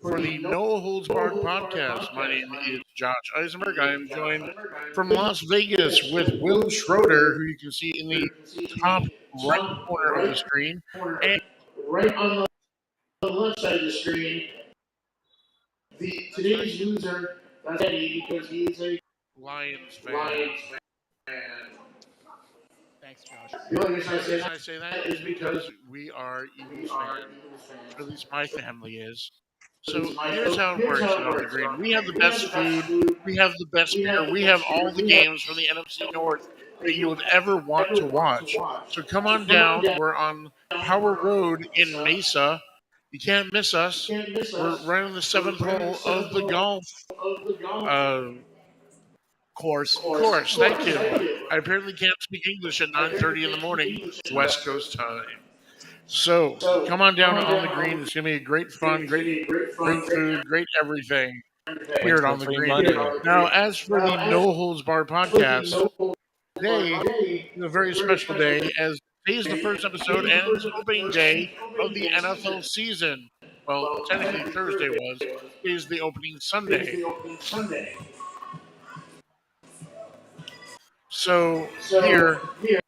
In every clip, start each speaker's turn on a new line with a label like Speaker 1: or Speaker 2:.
Speaker 1: for the No Holds Barred podcast. My name is Josh Eisenberg. I am joined from Las Vegas with Will Schroeder, who you can see in the top right corner of the screen. And
Speaker 2: right on the left side of the screen, today's loser, that's Eddie, because he's a
Speaker 1: Lions fan.
Speaker 3: Thanks, Josh.
Speaker 1: The only reason I say that is because we are Eagles fans. At least my family is. So here's how it works at On the Green. We have the best food, we have the best beer, we have all the games from the NFC North that you would ever want to watch. So come on down. We're on Power Road in Mesa. You can't miss us. We're right on the seventh hole of the golf course. Thank you. I apparently can't speak English at 9:30 in the morning, West Coast time. So come on down On the Green. It's gonna be great fun, great food, great everything here at On the Green. Now, as for the No Holds Barred podcast, today is a very special day, as today is the first episode and it's opening day of the NFL season. Well, technically Thursday was. Today is the opening Sunday. So here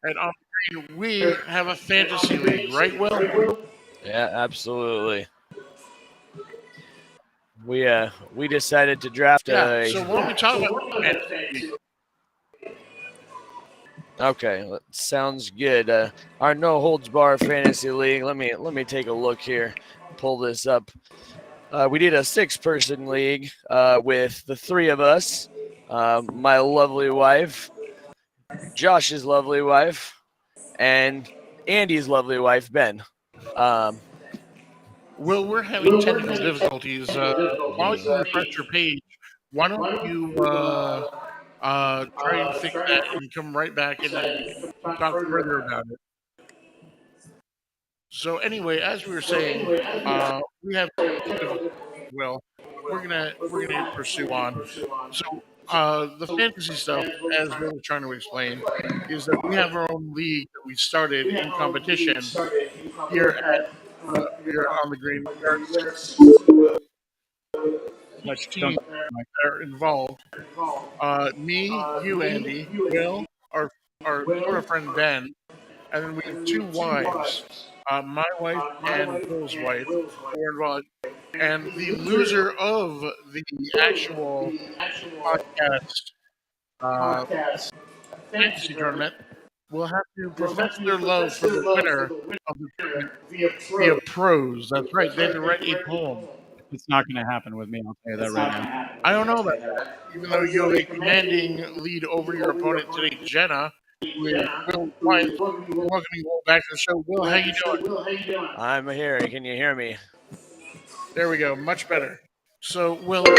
Speaker 1: at On the Green, we have a fantasy league, right, Will?
Speaker 4: Yeah, absolutely. We decided to draft a.
Speaker 1: So why don't we talk about fantasy league?
Speaker 4: Okay, sounds good. Our No Holds Bar Fantasy League. Let me take a look here. Pull this up. We did a 6-person league with the 3 of us. My lovely wife, Josh's lovely wife, and Andy's lovely wife, Ben.
Speaker 1: Well, we're having technical difficulties. While you refresh your page, why don't you try and fix that and come right back and then we can talk further about it. So anyway, as we were saying, we have technical difficulties. Well, we're gonna pursue on. So the fantasy stuff, as we were trying to explain, is that we have our own league that we started in competition here on the Green. There are 6 teams that are involved. Me, you, Andy, Will, our sort of friend Ben, and then we have 2 wives. My wife and Will's wife who are involved. And the loser of the actual podcast fantasy tournament will have to profess their love for the winner of the tournament via prose. That's right. They have to write a poem.
Speaker 3: It's not going to happen with me. I'll tell you that right now.
Speaker 1: I don't know about that. Even though you have a commanding lead over your opponent today, Jenna. Will, welcome you back to the show. Will, how you doing?
Speaker 4: I'm here. Can you hear me?
Speaker 1: There we go. Much better. So, Will. Wow,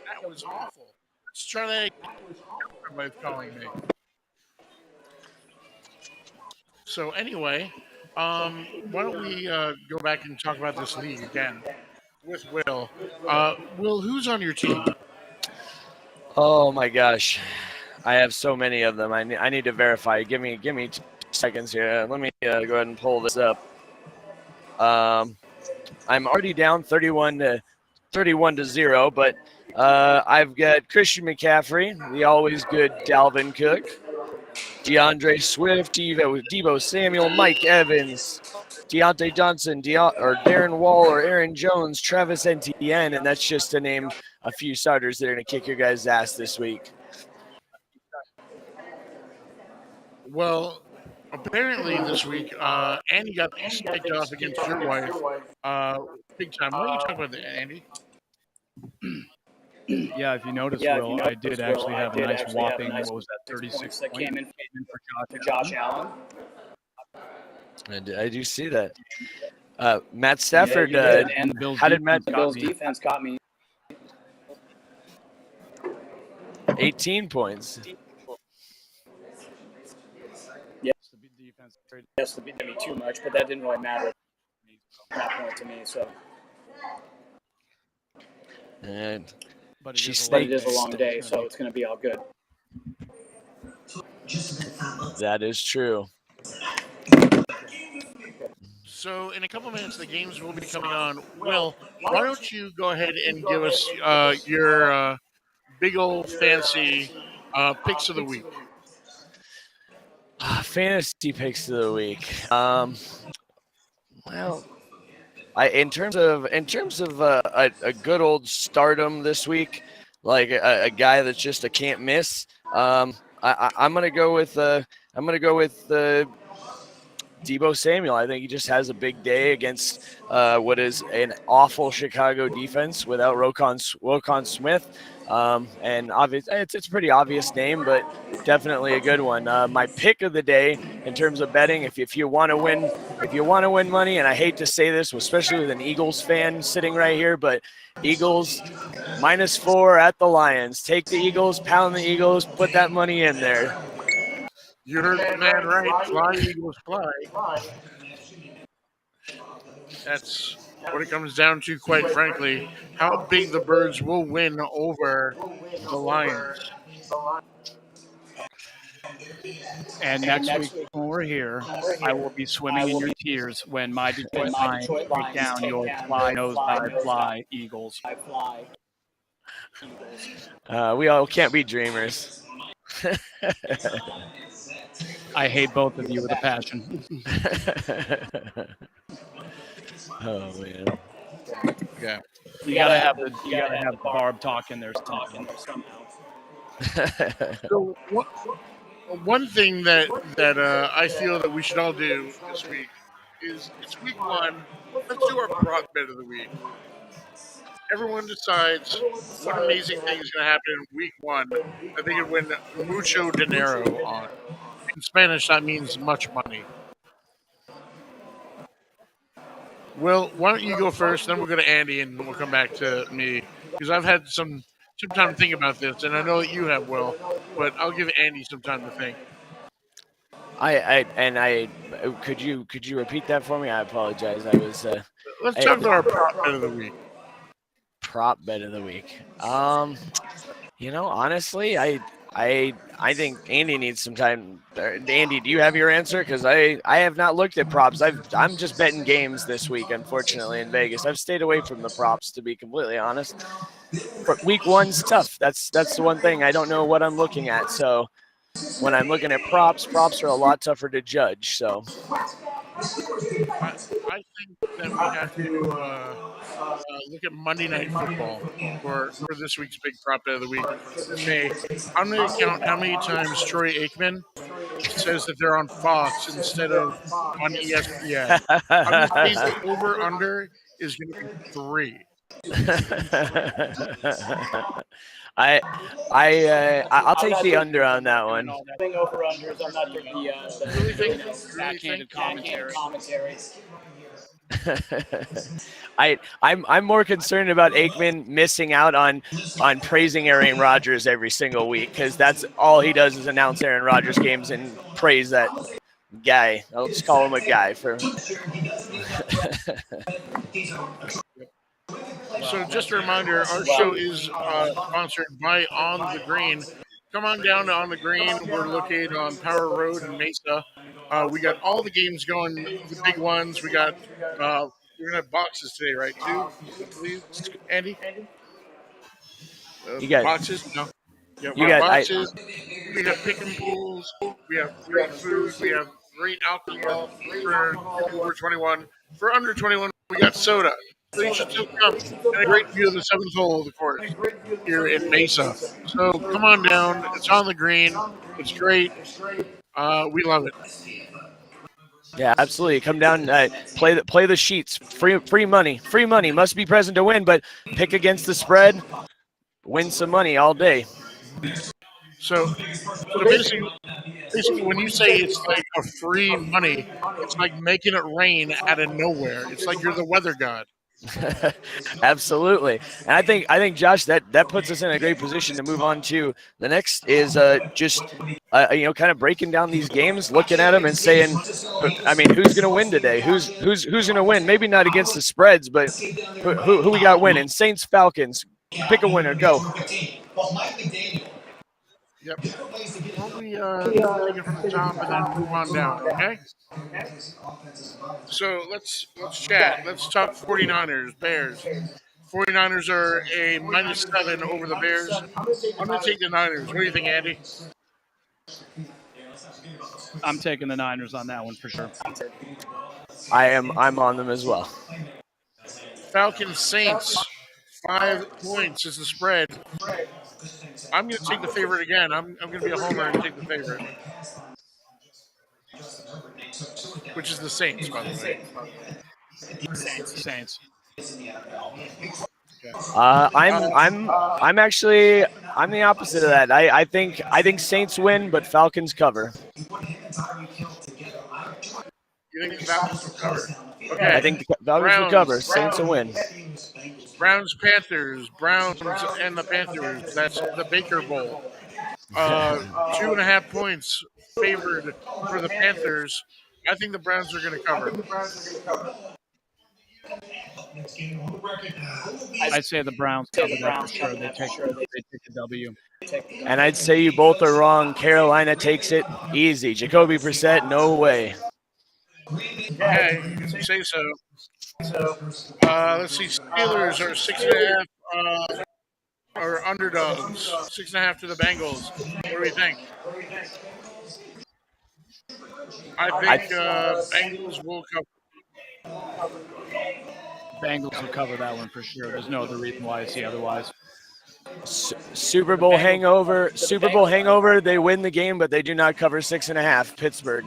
Speaker 1: that was awful. Let's try that again. Everybody's calling me. So anyway, why don't we go back and talk about this league again with Will. Will, who's on your team?
Speaker 4: Oh my gosh, I have so many of them. I need to verify. Give me 2 seconds here. Let me go ahead and pull this up. I'm already down 31 to 0, but I've got Christian McCaffrey, the always good Dalvin Cook, DeAndre Swift, Deebo Samuel, Mike Evans, Deontay Johnson, Darren Waller, Aaron Jones, Travis Etienne, and that's just to name a few starters that are going to kick your guys' ass this week.
Speaker 1: Well, apparently this week, Andy got spiked off against your wife big time. Why don't you talk about that, Andy?
Speaker 3: Yeah, if you notice, Will, I did actually have a nice whopping, what was that, 36
Speaker 5: that came in
Speaker 3: for
Speaker 5: Josh Allen.
Speaker 4: I do see that. Matt Stafford,
Speaker 3: and the Bills
Speaker 4: how did Matt?
Speaker 5: The Bills defense got me
Speaker 4: 18 points.
Speaker 5: Yes, they beat me too much, but that didn't really matter at that point to me. So,
Speaker 4: And
Speaker 3: but
Speaker 4: she
Speaker 5: but it is a long day, so it's going to be all good.
Speaker 4: That is true.
Speaker 1: So in a couple minutes, the games will be coming on. Will, why don't you go ahead and give us your big old fancy picks of the week?
Speaker 4: Fantasy picks of the week. Well, in terms of a good old stardom this week, like a guy that's just a can't miss. I'm gonna go with Debo Samuel. I think he just has a big day against what is an awful Chicago defense without Roquan Smith. And obvious, it's a pretty obvious name, but definitely a good one. My pick of the day in terms of betting, if you want to win money, and I hate to say this, especially with an Eagles fan sitting right here, but Eagles -4 at the Lions. Take the Eagles, pound the Eagles, put that money in there.
Speaker 1: You heard the man right. Fly, Eagles, fly. That's what it comes down to, quite frankly. How big the Birds will win over the Lions.
Speaker 3: And next week when we're here, I will be swimming in your tears when my Detroit Lions take down your fly nose dive fly Eagles.
Speaker 4: We all can't be dreamers.
Speaker 3: I hate both of you with a passion.
Speaker 4: Oh man.
Speaker 1: Yeah.
Speaker 3: You gotta have the Barb talk in there somehow.
Speaker 1: So one thing that I feel that we should all do this week is it's week one. Let's do our prop bet of the week. Everyone decides what amazing thing is going to happen in week one that they can win mucho dinero on. In Spanish, that means much money. Will, why don't you go first? Then we'll go to Andy, and we'll come back to me because I've had some time to think about this, and I know that you have, Will. But I'll give Andy some time to think.
Speaker 4: Could you repeat that for me? I apologize. I was
Speaker 1: Let's talk about our prop bet of the week.
Speaker 4: Prop bet of the week. Honestly, I think Andy needs some time. Andy, do you have your answer? Because I have not looked at props. I'm just betting games this week, unfortunately, in Vegas. I've stayed away from the props, to be completely honest. But week one's tough. That's the one thing. I don't know what I'm looking at. So when I'm looking at props are a lot tougher to judge. So
Speaker 1: I think that we have to look at Monday Night Football for this week's big prop bet of the week. Okay, I'm going to count how many times Troy Aikman says that they're on Fox instead of on ESPN. I'm going to say the over-under is going to be 3.
Speaker 4: I'll take the under on that one.
Speaker 5: Over unders. I'm not doing the
Speaker 3: backhanded commentary.
Speaker 4: I'm more concerned about Aikman missing out on praising Aaron Rodgers every single week because that's all he does is announce Aaron Rodgers games and praise that guy. I'll just call him a guy for.
Speaker 1: So just a reminder, our show is sponsored by On the Green. Come on down to On the Green. We're located on Power Road in Mesa. We got all the games going, the big ones. We got we're gonna have boxes today, right? Too, I believe, Andy.
Speaker 4: You got
Speaker 1: boxes? No. Yeah, we
Speaker 4: you
Speaker 1: have
Speaker 4: got
Speaker 1: boxes. We have pick and pools. We have great food. We have great alcohol for over 21. For under 21, we got soda. So you should still come. And a great view of the seventh hole of the course here in Mesa. So come on down. It's on the green. It's great. We love it.
Speaker 4: Yeah, absolutely. Come down, play the sheets. Free money. Free money must be present to win, but pick against the spread, win some money all day.
Speaker 1: So basically, when you say it's like a free money, it's like making it rain out of nowhere. It's like you're the weather god.
Speaker 4: Absolutely. And I think Josh, that puts us in a great position to move on to the next is just kind of breaking down these games, looking at them and saying, I mean, who's going to win today? Who's going to win? Maybe not against the spreads, but who we got winning? Saints, Falcons. Pick a winner. Go.
Speaker 1: Yep. Why don't we take it from the top and then move on down, okay? So let's chat. Let's talk 49ers, Bears. 49ers are a -7 over the Bears. I'm going to take the Niners. What do you think, Andy?
Speaker 3: I'm taking the Niners on that one for sure.
Speaker 4: I'm on them as well.
Speaker 1: Falcons Saints, 5 points is the spread. I'm going to take the favorite again. I'm going to be a homer and take the favorite, which is the Saints, by the way.
Speaker 3: Saints.
Speaker 1: Okay.
Speaker 4: I'm actually I'm the opposite of that. I think Saints win, but Falcons cover.
Speaker 1: You think the Falcons will cover?
Speaker 4: I
Speaker 1: Okay.
Speaker 4: think the Falcons will cover.
Speaker 1: Browns,
Speaker 4: Saints will win.
Speaker 1: Panthers, Browns and the Panthers. That's the Baker Bowl. 2.5 points favored for the Panthers. I think the Browns are going to cover.
Speaker 3: I'd say the Browns cover that for sure. They take the W.
Speaker 4: And I'd say you both are wrong. Carolina takes it easy. Jacoby Brissett, no way.
Speaker 1: Okay, if you say so. Let's see. Steelers are 6.5 are underdogs. 6.5 to the Bengals. What do we think? I think Bengals will cover.
Speaker 3: Bengals will cover that one for sure. There's no other reason why I see otherwise.
Speaker 4: Super Bowl hangover. Super Bowl hangover. They win the game, but they do not cover 6.5. Pittsburgh.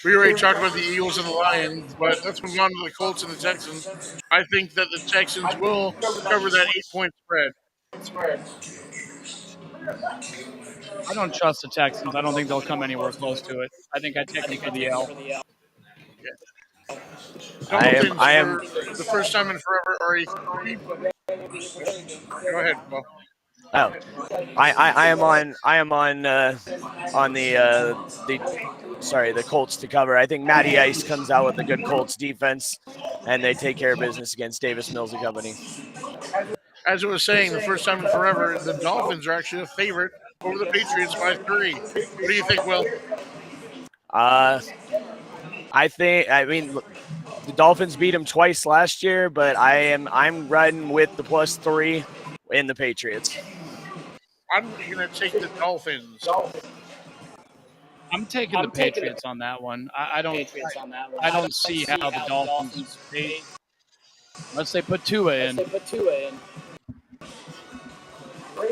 Speaker 1: We already talked about the Eagles and the Lions, but let's move on to the Colts and the Texans. I think that the Texans will cover that 8-point spread.
Speaker 3: I don't trust the Texans. I don't think they'll come anywhere close to it. I think I take them for the L.
Speaker 1: Dolphins for the first time in forever are a 3. Go ahead, Paul.
Speaker 4: Oh, I am on the Colts to cover. I think Matty Ice comes out with a good Colts defense, and they take care of business against Davis Mills and company.
Speaker 1: As I was saying, the first time in forever, the Dolphins are actually a favorite over the Patriots by 3. What do you think, Will?
Speaker 4: I mean, the Dolphins beat them twice last year, but I'm riding with the +3 in the Patriots.
Speaker 1: I'm going to take the Dolphins.
Speaker 3: I'm taking the Patriots on that one. I don't see how the Dolphins, unless they put Tua in.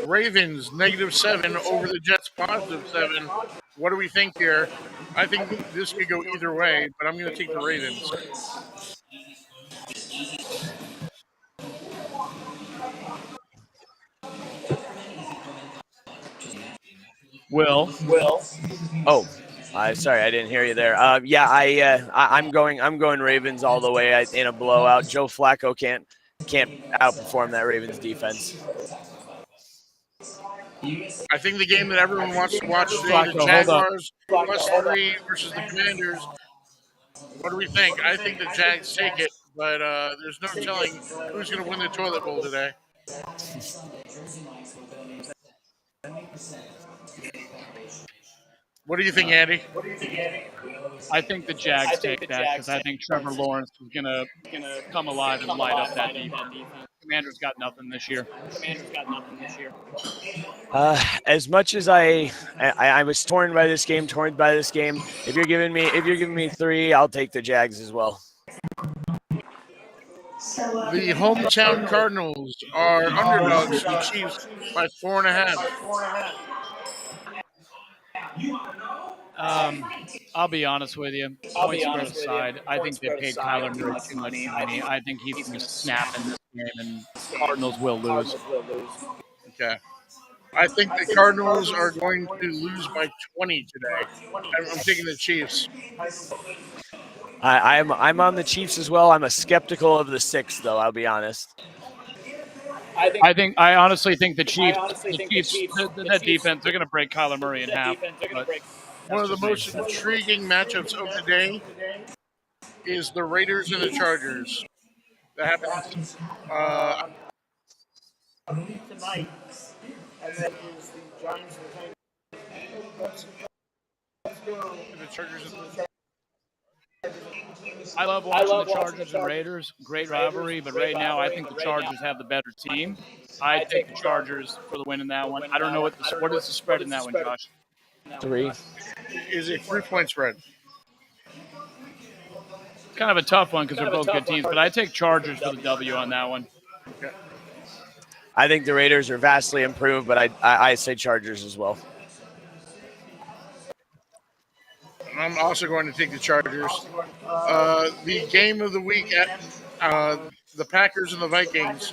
Speaker 1: Ravens, -7 over the Jets, +7. What do we think here? I think this could go either way, but I'm going to take the Ravens.
Speaker 3: Will.
Speaker 4: Oh, sorry, I didn't hear you there. I'm going Ravens all the way in a blowout. Joe Flacco can't outperform that Ravens defense.
Speaker 1: I think the game that everyone wants to watch today, the Jaguars +3 versus the Commanders. What do we think? I think the Jags take it, but there's no telling who's going to win the toilet bowl today. What do you think, Andy?
Speaker 3: I think the Jags take that because I think Trevor Lawrence is gonna come alive and light up that defense. Commanders got nothing this year.
Speaker 4: As much as I was torn by this game, if you're giving me 3, I'll take the Jags as well.
Speaker 1: The hometown Cardinals are underdogs to the Chiefs by 4.5.
Speaker 3: I'll be honest with you. Points spread aside, I think they paid Kyler Murray too much money. I think he's going to snap in this game, and Cardinals will lose.
Speaker 1: Okay. I think the Cardinals are going to lose by 20 today. I'm taking the Chiefs.
Speaker 4: I'm on the Chiefs as well. I'm a skeptical of the 6, though. I'll be honest.
Speaker 3: I honestly think the Chiefs, that defense, they're going to break Kyler Murray in half.
Speaker 1: One of the most intriguing matchups of the day is the Raiders and the Chargers. That happens The Chargers.
Speaker 3: I love watching the Chargers and Raiders. Great rivalry, but right now I think the Chargers have the better team. I take the Chargers for the win in that one. I don't know what is the spread in that one, Josh?
Speaker 4: 3.
Speaker 1: Is a 3-point spread.
Speaker 3: It's kind of a tough one because they're both good teams, but I take Chargers for the W on that one.
Speaker 1: Okay.
Speaker 4: I think the Raiders are vastly improved, but I say Chargers as well.
Speaker 1: I'm also going to take the Chargers. The game of the week at the Packers and the Vikings.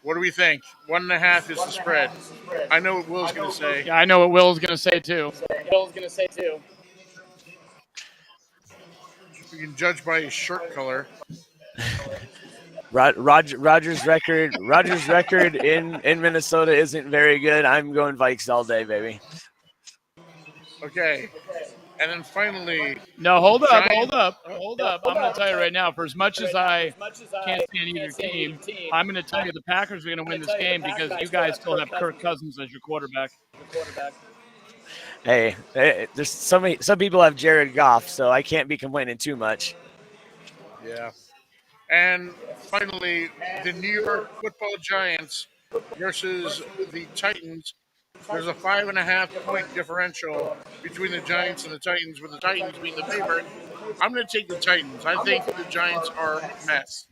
Speaker 1: What do we think? 1.5 is the spread. I know what Will's going to say.
Speaker 3: Yeah, I know what Will's going to say too.
Speaker 1: We can judge by his shirt color.
Speaker 4: Rogers' record in Minnesota isn't very good. I'm going Vikes all day, baby.
Speaker 1: Okay. And then finally,
Speaker 3: no, hold up. I'm going to tell you right now, for as much as I can't stand either team, I'm going to tell you the Packers are going to win this game because you guys still have Kirk Cousins as your quarterback.
Speaker 4: Hey, there's some people have Jared Goff, so I can't be complaining too much.
Speaker 1: Yeah. And finally, the New York Football Giants versus the Titans. There's a 5.5-point differential between the Giants and the Titans, with the Titans being the favorite. I'm going to take the Titans. I think the Giants are a mess.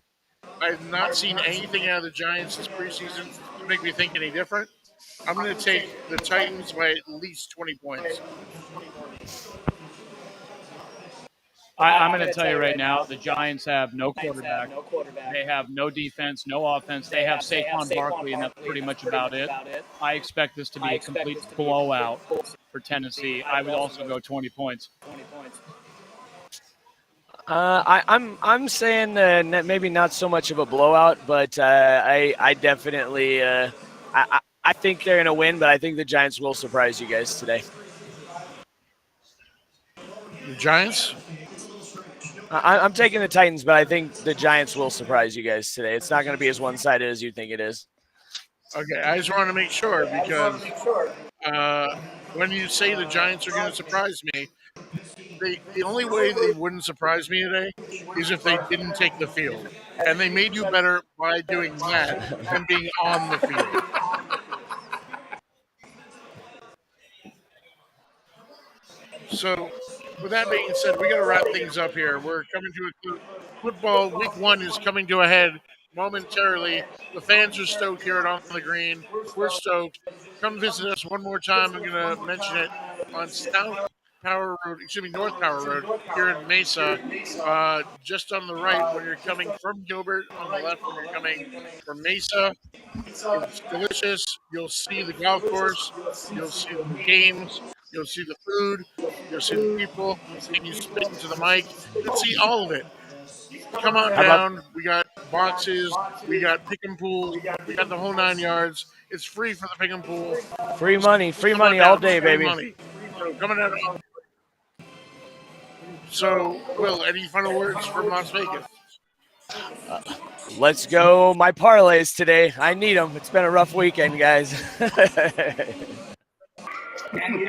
Speaker 1: I've not seen anything out of the Giants this preseason to make me think any different. I'm going to take the Titans by at least 20 points.
Speaker 3: I'm going to tell you right now, the Giants have no quarterback. They have no defense, no offense. They have Saquon Barkley, and that's pretty much about it. I expect this to be a complete blowout for Tennessee. I would also go 20 points.
Speaker 4: I'm saying maybe not so much of a blowout, but I definitely I think they're going to win, but I think the Giants will surprise you guys today.
Speaker 1: The Giants?
Speaker 4: I'm taking the Titans, but I think the Giants will surprise you guys today. It's not going to be as one-sided as you think it is.
Speaker 1: Okay, I just want to make sure because when you say the Giants are going to surprise me, the only way they wouldn't surprise me today is if they didn't take the field. And they may do better by doing that than being on the field. So, with that being said, we got to wrap things up here. We're coming to a football week 1 is coming to a head momentarily. The fans are stoked here at On the Green. We're stoked. Come visit us one more time. I'm going to mention it on North Power Road here in Mesa. Just on the right when you're coming from Gilbert, on the left when you're coming from Mesa. It's delicious. You'll see the golf course. You'll see the games. You'll see the food. You'll see the people. And you spit into the mic. You'll see all of it. Come on down. We got boxes. We got pick and pool. We got the whole 9 yards. It's free for the pick and pool.
Speaker 4: Free money all day, baby.
Speaker 1: Money. So coming down. So, Will, any final words from Las Vegas?
Speaker 4: Let's go my parlays today. I need them. It's been a rough weekend, guys.
Speaker 1: Andy,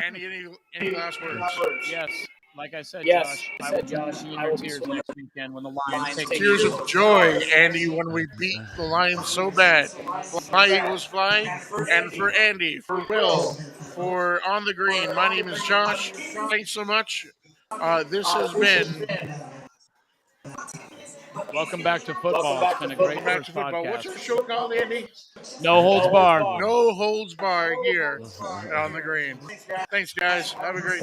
Speaker 1: any last words?
Speaker 3: Yes. Like I said, Josh, I will be tears next weekend when the Lions take
Speaker 1: tears of joy, Andy, when we beat the Lions so bad. Fly, Eagles, fly. And for Andy, for Will, for On the Green, my name is Josh. Thanks so much. This has been...
Speaker 3: Welcome back to football. It's been a great first podcast.
Speaker 1: What's your show called, Andy?
Speaker 3: No Holds Bar.
Speaker 1: No Holds Bar here On the Green. Thanks, guys. Have a great